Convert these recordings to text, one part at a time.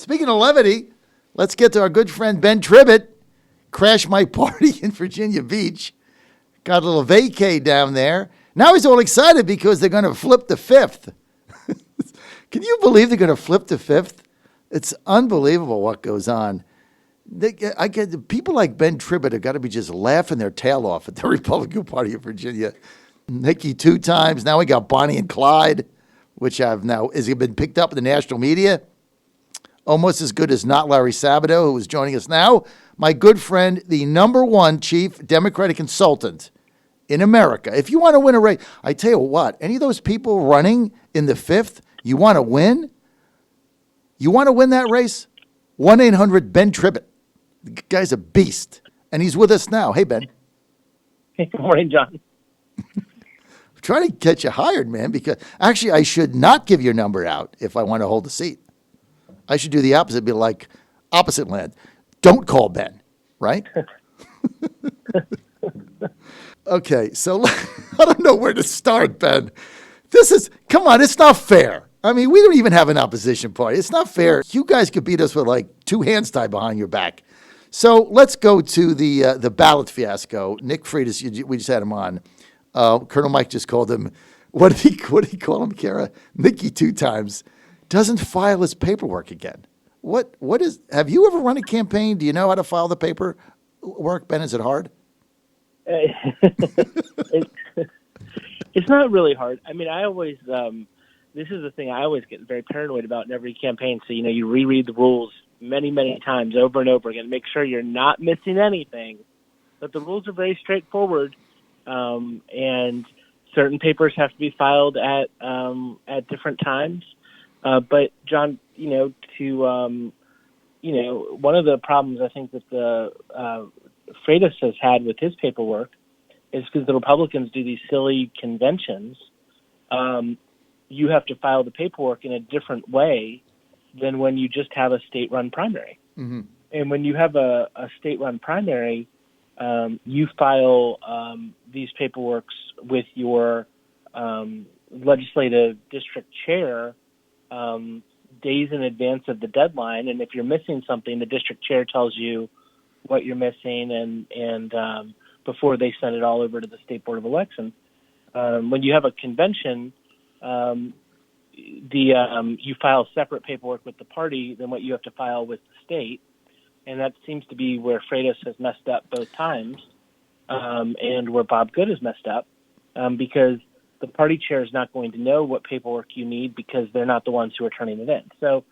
Speaking of levity, let's get to our good friend Ben Tribbett. Crashed my party in Virginia Beach. Got a little vacay down there. Now he's all excited because they're going to flip the 5th. Can you believe they're going to flip the 5th? It's unbelievable what goes on. People like Ben Tribbett have got to be just laughing their tail off at the Republican Party of Virginia. Nikki 2 times. Now we got Bonnie and Clyde, which has been picked up in the national media. Almost as good as not Larry Sabato, who is joining us now. My good friend, the #1 chief Democratic consultant in America. If you want to win a race, I tell you what, any of those people running in the 5th, you want to win? You want to win that race? 1-800-BEN Tribbett. The guy's a beast. And he's with us now. Hey, Ben. Hey, good morning, John. I'm trying to get you hired, man, because actually I should not give your number out if I want to hold the seat. I should do the opposite, be like opposite land. Don't call Ben, right? Okay, so I don't know where to start, Ben. Come on, it's not fair. I mean, we don't even have an opposition party. It's not fair. You guys could beat us with like 2 hands tied behind your back. So let's go to the ballot fiasco. Nick Freitas, we just had him on. Colonel Mike just called him, what did he call him, Kara? Nicky 2 times. Doesn't file his paperwork again. Have you ever run a campaign? Do you know how to file the paperwork, Ben? Is it hard? It's not really hard. I mean, I always, this is the thing I always get very paranoid about in every campaign. So, you reread the rules many, many times over and over again, make sure you're not missing anything. But the rules are very straightforward. And certain papers have to be filed at different times. But John, one of the problems I think that the Freitas has had with his paperwork is because the Republicans do these silly conventions. You have to file the paperwork in a different way than when you just have a state-run primary. Mm-hmm. And when you have a state-run primary, you file these paperworks with your legislative district chair days in advance of the deadline, and if you're missing something, the district chair tells you what you're missing, and before they send it all over to the State Board of Elections. When you have a convention, you file separate paperwork with the party than what you have to file with the state, and that seems to be where Freitas has messed up both times, and where Bob Good has messed up, because the party chair is not going to know what paperwork you need because they're not the ones who are turning it in. So,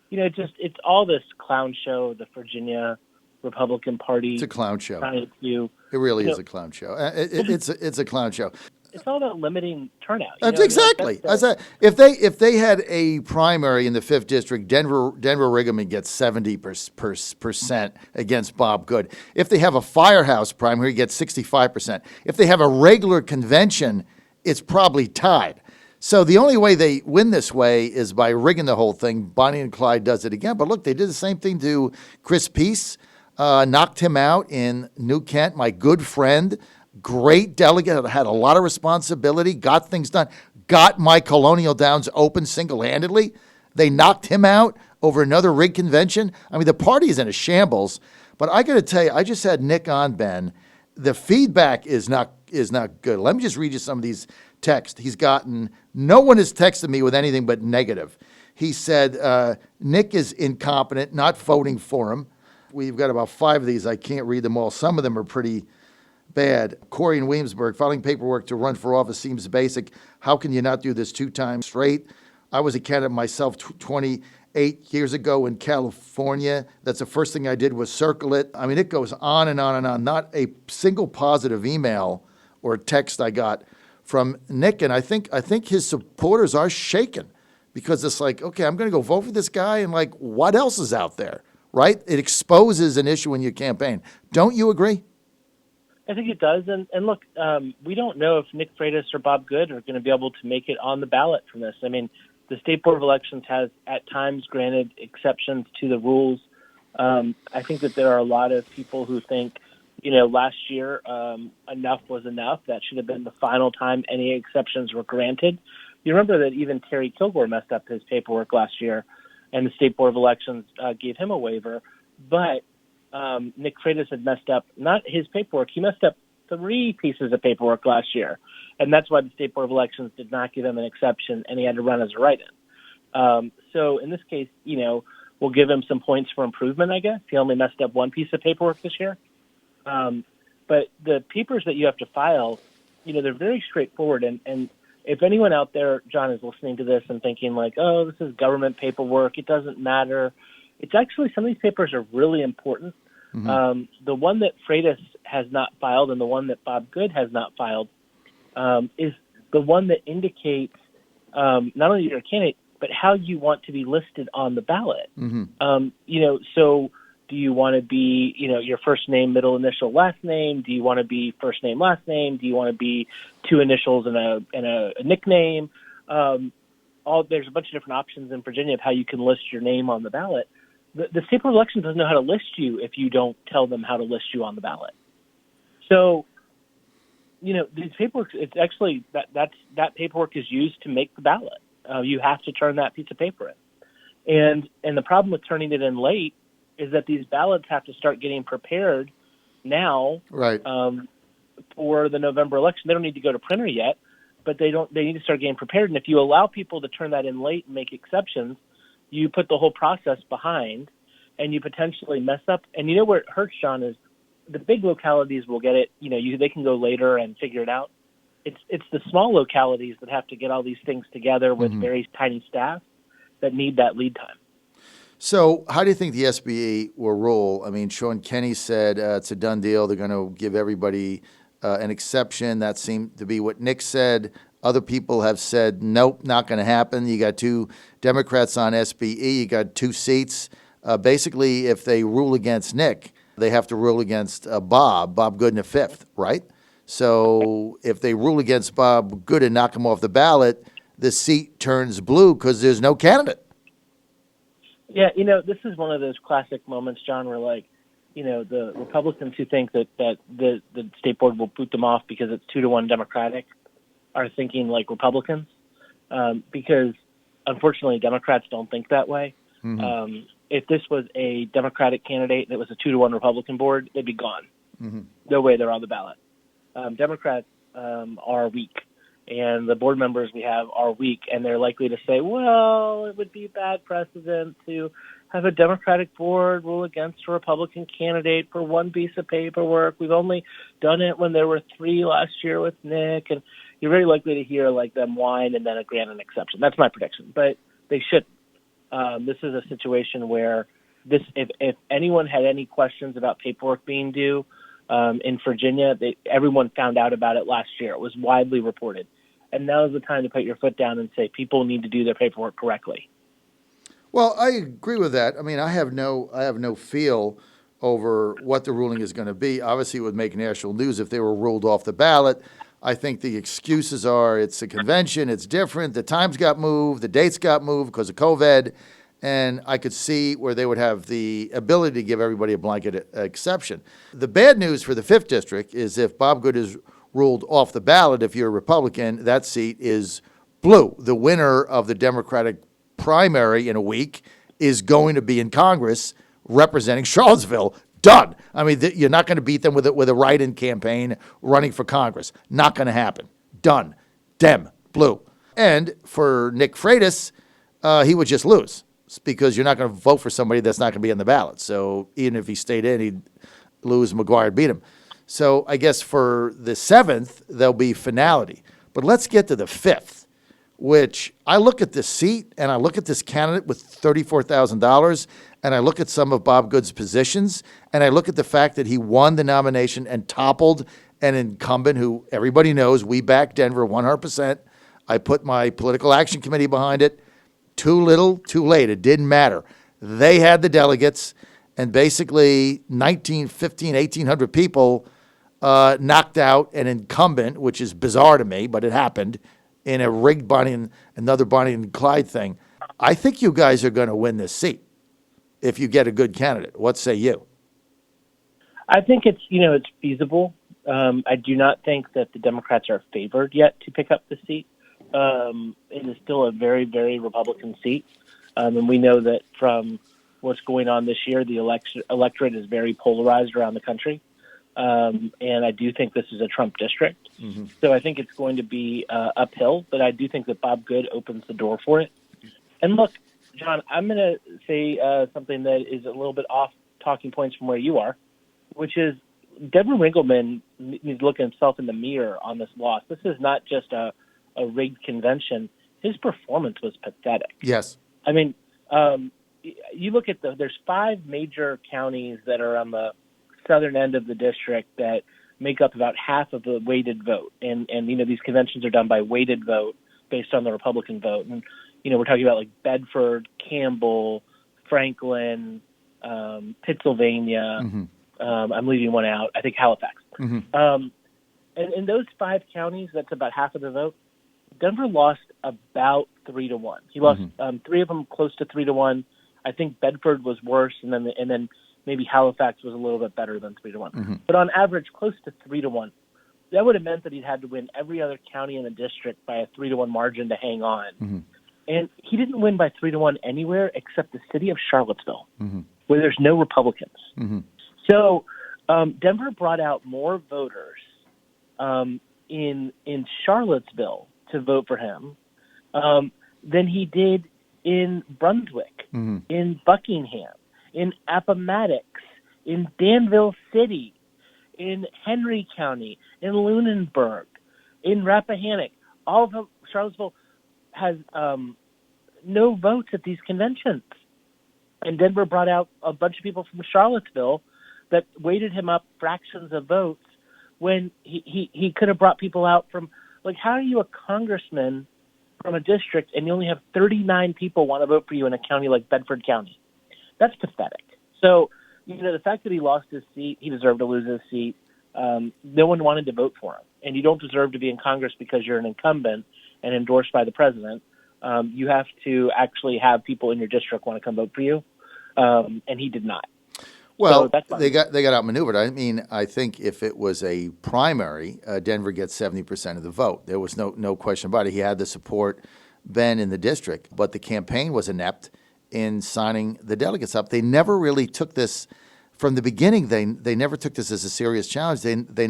it's all this clown show, the Virginia Republican Party. It's a clown show. It really is a clown show. It's a clown show. It's all about limiting turnout. Exactly. If they had a primary in the 5th district, Denver Riggleman gets 70% against Bob Good. If they have a firehouse primary, he gets 65%. If they have a regular convention, it's probably tied. So the only way they win this way is by rigging the whole thing. Bonnie and Clyde does it again. But look, they did the same thing to Chris Peace, knocked him out in New Kent, my good friend, great delegate, had a lot of responsibility, got things done, got my Colonial Downs open single-handedly. They knocked him out over another rig convention. I mean, the party is in a shambles. But I got to tell you, I just had Nick on, Ben. The feedback is not good. Let me just read you some of these texts he's gotten. No one has texted me with anything but negative. He said, Nick is incompetent, not voting for him. We've got about 5 of these. I can't read them all. Some of them are pretty bad. Corey in Williamsburg, filing paperwork to run for office seems basic. How can you not do this 2 times straight? I was a candidate myself 28 years ago in California. That's the first thing I did was circle it. I mean, it goes on and on and on. Not a single positive email or text I got from Nick. And I think his supporters are shaken because it's like, okay, I'm going to go vote for this guy. And like, what else is out there, right? It exposes an issue in your campaign. Don't you agree? I think it does. And look, we don't know if Nick Freitas or Bob Good are going to be able to make it on the ballot from this. I mean, the State Board of Elections has at times granted exceptions to the rules. I think that there are a lot of people who think, last year enough was enough. That should have been the final time any exceptions were granted. You remember that even Terry Kilgore messed up his paperwork last year. and the State Board of Elections gave him a waiver. But Nick Freitas had messed up, not his paperwork. He messed up 3 pieces of paperwork last year, and that's why the State Board of Elections did not give him an exception, and he had to run as a write-in. So in this case, we'll give him some points for improvement, I guess. He only messed up 1 piece of paperwork this year. But the papers that you have to file, they're very straightforward. And if anyone out there, John, is listening to this and thinking like, oh, this is government paperwork, it doesn't matter. It's actually, some of these papers are really important. Mm-hmm. The one that Freitas has not filed and the one that Bob Good has not filed is the one that indicates not only you're a candidate, but how you want to be listed on the ballot. Mm-hmm. So do you want to be, your first name, middle initial, last name? Do you want to be first name, last name? Do you want to be 2 initials and a nickname? There's a bunch of different options in Virginia of how you can list your name on the ballot. The State Board of Elections doesn't know how to list you if you don't tell them how to list you on the ballot. So, these paperwork, it's actually, that paperwork is used to make the ballot. You have to turn that piece of paper in. And the problem with turning it in late is that these ballots have to start getting prepared now, right, for the November election. They don't need to go to printer yet, but they need to start getting prepared. And if you allow people to turn that in late and make exceptions, you put the whole process behind, and you potentially mess up. And where it hurts, John, is the big localities will get it. They can go later and figure it out. It's the small localities that have to get all these things together with mm-hmm. very tiny staff that need that lead time. So how do you think the SBE will rule? I mean, Sean Kenney said it's a done deal. They're going to give everybody an exception. That seemed to be what Nick said. Other people have said, nope, not going to happen. You got 2 Democrats on SBE. You got 2 seats. Basically, if they rule against Nick, they have to rule against Bob Good in the 5th, right? So if they rule against Bob Good and knock him off the ballot, the seat turns blue because there's no candidate. Yeah, this is one of those classic moments, John, where the Republicans who think that the State Board will boot them off because it's 2-1 Democratic are thinking like Republicans, because unfortunately Democrats don't think that way. Mm-hmm. If this was a Democratic candidate and it was a 2-1 Republican board, they'd be gone. Mm-hmm. No way they're on the ballot. Democrats are weak, and the board members we have are weak, and they're likely to say, well, it would be bad precedent to have a Democratic board rule against a Republican candidate for 1 piece of paperwork. We've only done it when there were 3 last year with Nick, and you're very likely to hear them whine and then grant an exception. That's my prediction, but they shouldn't. This is a situation where if anyone had any questions about paperwork being due in Virginia, everyone found out about it last year. It was widely reported. And now is the time to put your foot down and say people need to do their paperwork correctly. Well, I agree with that. I mean, I have no feel over what the ruling is going to be. Obviously, it would make national news if they were ruled off the ballot. I think the excuses are it's a convention, it's different, the times got moved, the dates got moved because of COVID, and I could see where they would have the ability to give everybody a blanket exception. The bad news for the 5th District is if Bob Good is ruled off the ballot, if you're a Republican, that seat is blue. The winner of the Democratic primary in a week is going to be in Congress representing Charlottesville. Done. I mean, you're not going to beat them with a write-in campaign running for Congress. Not going to happen. Done. Dem. Blue. And for Nick Freitas, he would just lose because you're not going to vote for somebody that's not going to be on the ballot. So even if he stayed in, he'd lose. McGuire beat him. So I guess for the 7th, there'll be finality. But let's get to the 5th, which I look at this seat and I look at this candidate with $34,000 and I look at some of Bob Good's positions and I look at the fact that he won the nomination and toppled an incumbent who everybody knows we back Denver 100%. I put my political action committee behind it. Too little, too late. It didn't matter. They had the delegates and basically 1,800 people knocked out an incumbent, which is bizarre to me, but it happened, in a rigged another Bonnie and Clyde thing. I think you guys are going to win this seat if you get a good candidate. What say you? I think it's feasible. I do not think that the Democrats are favored yet to pick up the seat. It is still a very, very Republican seat. And we know that from what's going on this year, the electorate is very polarized around the country. And I do think this is a Trump district. Mm-hmm. So I think it's going to be uphill, but I do think that Bob Good opens the door for it. And look, John, I'm going to say something that is a little bit off talking points from where you are, which is Denver Riggleman needs to look at himself in the mirror on this loss. This is not just a rigged convention. His performance was pathetic. Yes. I mean, you look at there's 5 major counties that are on the southern end of the district that make up about half of the weighted vote. And these conventions are done by weighted vote based on the Republican vote. And, we're talking about like Bedford, Campbell, Franklin, Pittsylvania. Mm-hmm. I'm leaving one out. I think Halifax. Mm-hmm. And in those 5 counties, that's about half of the vote. Denver lost about 3-1. He lost 3 of them close to 3-1. I think Bedford was worse, and then maybe Halifax was a little bit better than 3-1. Mm-hmm. But on average, close to 3-1. That would have meant that he'd had to win every other county in the district by a 3-1 margin to hang on. Mm-hmm. And he didn't win by 3-1 anywhere except the city of Charlottesville, mm-hmm. where there's no Republicans. Mm-hmm. So Denver brought out more voters in Charlottesville to vote for him than he did in Brunswick, mm-hmm. in Buckingham, in Appomattox, in Danville City, in Henry County, in Lunenburg, in Rappahannock. All of them, Charlottesville has no votes at these conventions. And Denver brought out a bunch of people from Charlottesville that weighted him up fractions of votes when he could have brought people out from, like, how are you a congressman from a district and you only have 39 people want to vote for you in a county like Bedford County? That's pathetic. So, the fact that he lost his seat, he deserved to lose his seat. No one wanted to vote for him. And you don't deserve to be in Congress because you're an incumbent and endorsed by the president. You have to actually have people in your district want to come vote for you. And he did not. Well, so they got outmaneuvered. I mean, I think if it was a primary, Denver gets 70% of the vote. There was no question about it. He had the support then in the district, but the campaign was inept in signing the delegates up. They never really took this from the beginning. They never took this as a serious challenge. They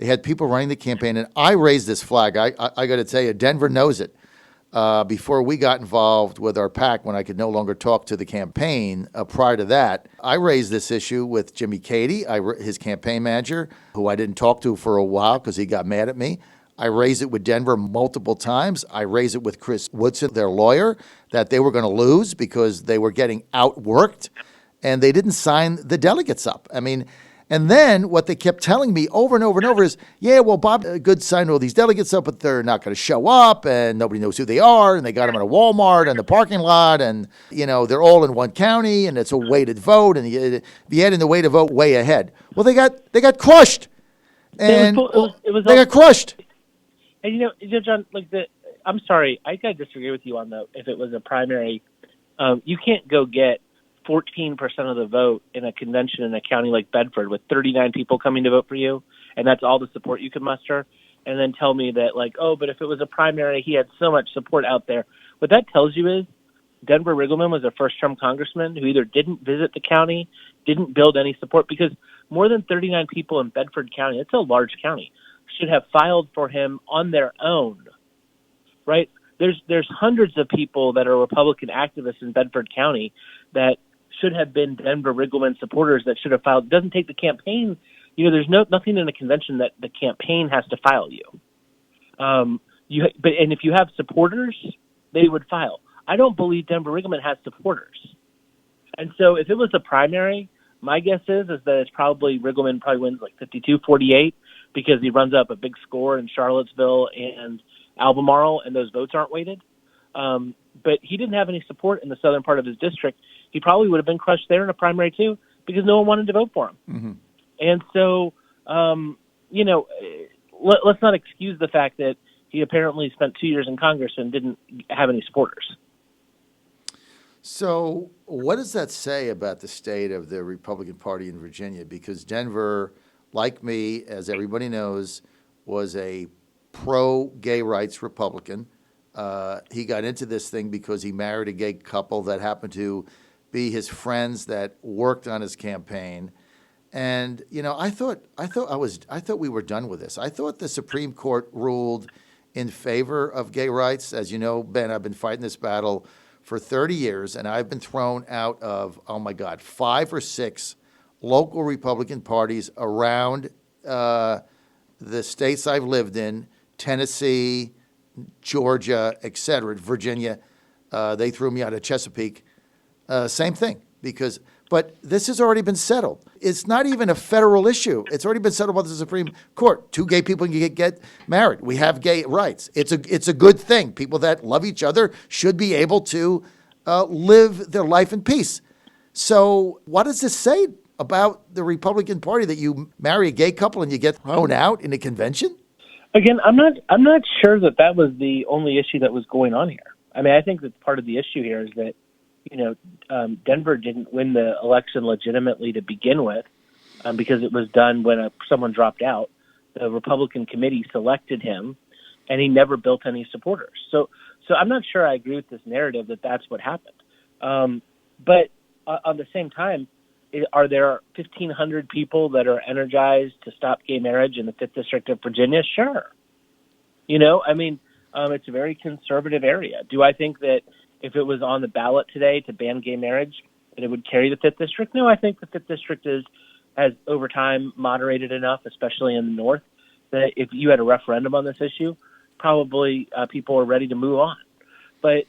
had people running the campaign, and I raised this flag. I got to tell you, Denver knows it. Before we got involved with our PAC, when I could no longer talk to the campaign, prior to that, I raised this issue with Jimmy Cady, his campaign manager, who I didn't talk to for a while because he got mad at me. I raised it with Denver multiple times. I raised it with Chris Woodson, their lawyer, that they were going to lose because they were getting outworked, and they didn't sign the delegates up. I mean, and then what they kept telling me over and over and over is, yeah, well, Bob Good signed all these delegates up, but they're not going to show up, and nobody knows who they are, and they got them at a Walmart and the parking lot, and, they're all in one county, and it's a weighted vote, and you had in the weighted vote way ahead. Well, they got crushed, and they got crushed. And, John, I'm sorry, I got to disagree with you on if it was a primary. You can't go get 14% of the vote in a convention in a county like Bedford with 39 people coming to vote for you, and that's all the support you can muster, and then tell me that, but if it was a primary, he had so much support out there. What that tells you is Denver Riggleman was a first-term congressman who either didn't visit the county, didn't build any support, because more than 39 people in Bedford County, it's a large county, should have filed for him on their own, right? There's hundreds of people that are Republican activists in Bedford County that should have been Denver Riggleman supporters that should have filed. It doesn't take the campaign. There's nothing in a convention that the campaign has to file you. And if you have supporters, they would file. I don't believe Denver Riggleman has supporters. And so if it was a primary, my guess is that it's probably Riggleman probably wins 52-48 because he runs up a big score in Charlottesville and Albemarle, and those votes aren't weighted. But he didn't have any support in the southern part of his district. He probably would have been crushed there in a primary too because no one wanted to vote for him. Mm-hmm. And so, let's not excuse the fact that he apparently spent 2 years in Congress and didn't have any supporters. So what does that say about the state of the Republican Party in Virginia? Because Denver, like me, as everybody knows, was a pro-gay rights Republican. He got into this thing because he married a gay couple that happened to be his friends that worked on his campaign. And I thought we were done with this. I thought the Supreme Court ruled in favor of gay rights. As you know, Ben, I've been fighting this battle for 30 years, and I've been thrown out of, oh my God, 5 or 6 local Republican parties around the states I've lived in, Tennessee, Georgia, et cetera, Virginia. They threw me out of Chesapeake. Same thing, but this has already been settled. It's not even a federal issue. It's already been settled by the Supreme Court. 2 gay people can get married. We have gay rights. It's a good thing. People that love each other should be able to live their life in peace. So what does this say about the Republican Party that you marry a gay couple and you get thrown out in a convention? Again, I'm not sure that was the only issue that was going on here. I mean, I think that part of the issue here is that Denver didn't win the election legitimately to begin with because it was done when someone dropped out. The Republican committee selected him, and he never built any supporters. So I'm not sure I agree with this narrative that that's what happened. But on the same time, are there 1,500 people that are energized to stop gay marriage in the 5th District of Virginia? Sure. It's a very conservative area. Do I think that if it was on the ballot today to ban gay marriage, that it would carry the 5th District? No, I think the 5th District has over time moderated enough, especially in the North, that if you had a referendum on this issue, probably people are ready to move on. But,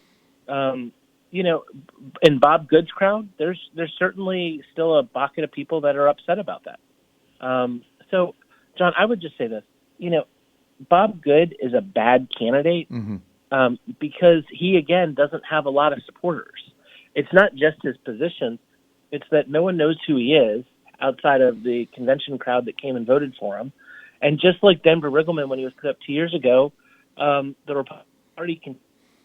in Bob Good's crowd, there's certainly still a bucket of people that are upset about that. So, John, I would just say this. Bob Good is a bad candidate because he, again, doesn't have a lot of supporters. It's not just his position. It's that no one knows who he is outside of the convention crowd that came and voted for him. And just like Denver Riggleman when he was put up 2 years ago, the Republican Party can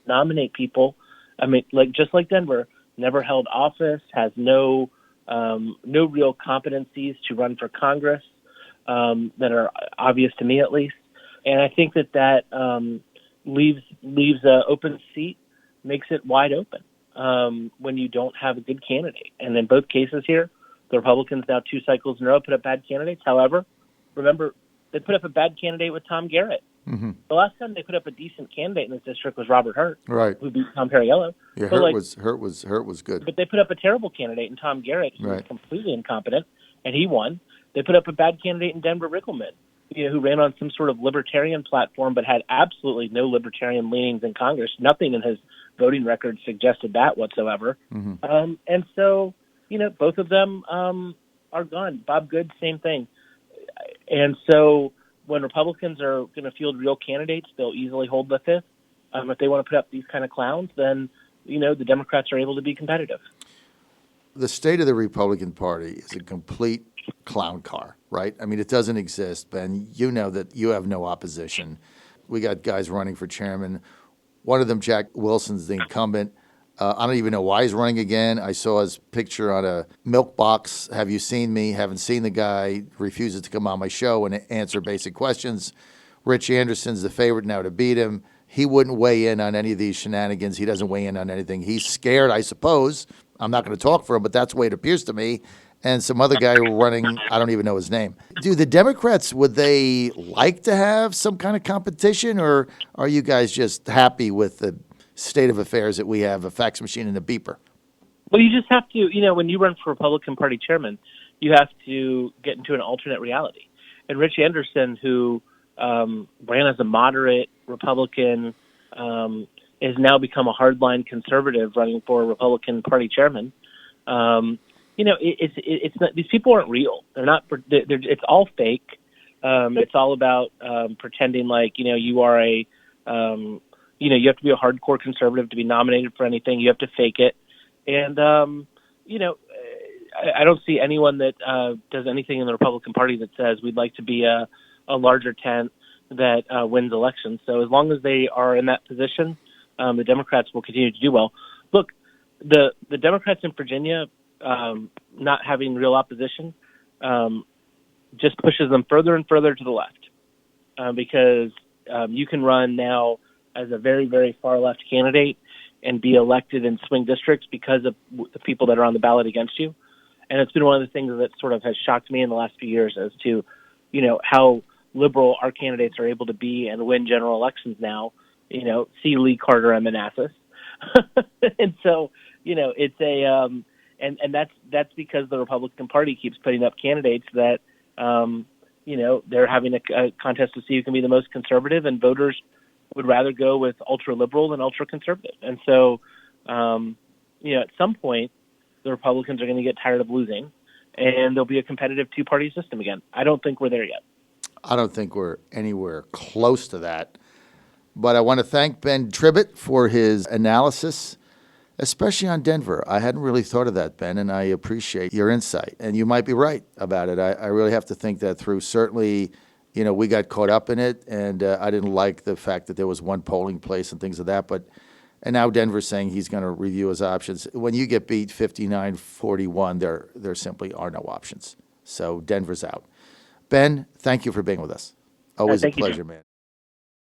nominate people. I mean, just like Denver, never held office, has no real competencies to run for Congress that are obvious to me at least. And I think that leaves an open seat, makes it wide open when you don't have a good candidate. And in both cases here, the Republicans now 2 cycles in a row put up bad candidates. However, remember, they put up a bad candidate with Tom Garrett. Mm-hmm. The last time they put up a decent candidate in this district was Robert Hurt, right, who beat Tom Perriello. Yeah, Hurt was good. But they put up a terrible candidate in Tom Garrett, who was completely incompetent, and he won. They put up a bad candidate in Denver Riggleman, who ran on some sort of libertarian platform but had absolutely no libertarian leanings in Congress. Nothing in his voting record suggested that whatsoever. Mm-hmm. And so, both of them are gone. Bob Good, same thing. And so when Republicans are going to field real candidates, they'll easily hold the 5th. If they want to put up these kind of clowns, then, the Democrats are able to be competitive. The state of the Republican Party is a complete clown car, right? I mean, it doesn't exist, Ben. You know that you have no opposition. We got guys running for chairman. One of them, Jack Wilson's the incumbent. I don't even know why he's running again. I saw his picture on a milk box. Have you seen me? Haven't seen the guy. Refuses to come on my show and answer basic questions. Rich Anderson's the favorite now to beat him. He wouldn't weigh in on any of these shenanigans. He doesn't weigh in on anything. He's scared, I suppose. I'm not going to talk for him, but that's the way it appears to me. And some other guy running, I don't even know his name. Do the Democrats, would they like to have some kind of competition, or are you guys just happy with the state of affairs that we have a fax machine and a beeper? Well, you just have to, when you run for Republican Party chairman, you have to get into an alternate reality. And Rich Anderson, who ran as a moderate Republican, has now become a hardline conservative running for Republican Party chairman. It's not, these people aren't real. They're not. It's all fake. It's all about pretending like you are a. You have to be a hardcore conservative to be nominated for anything. You have to fake it, and I don't see anyone that does anything in the Republican Party that says we'd like to be a larger tent that wins elections. So as long as they are in that position, the Democrats will continue to do well. Look, the Democrats in Virginia not having real opposition just pushes them further and further to the left because you can run now as a very, very far left candidate and be elected in swing districts because of the people that are on the ballot against you. And it's been one of the things that sort of has shocked me in the last few years as to, how liberal our candidates are able to be and win general elections now. See Lee Carter and Manassas. And so, it's and that's because the Republican Party keeps putting up candidates that, they're having a contest to see who can be the most conservative, and voters would rather go with ultra liberal than ultra conservative. And so, at some point, the Republicans are going to get tired of losing, and there'll be a competitive two-party system again. I don't think we're there yet. I don't think we're anywhere close to that. But I want to thank Ben Tribbett for his analysis, especially on Denver. I hadn't really thought of that, Ben, and I appreciate your insight. And you might be right about it. I really have to think that through. Certainly, we got caught up in it, and I didn't like the fact that there was one polling place and things of that. And now Denver's saying he's going to review his options. When you get beat 59-41, there simply are no options. So Denver's out. Ben, thank you for being with us. Always a pleasure, man.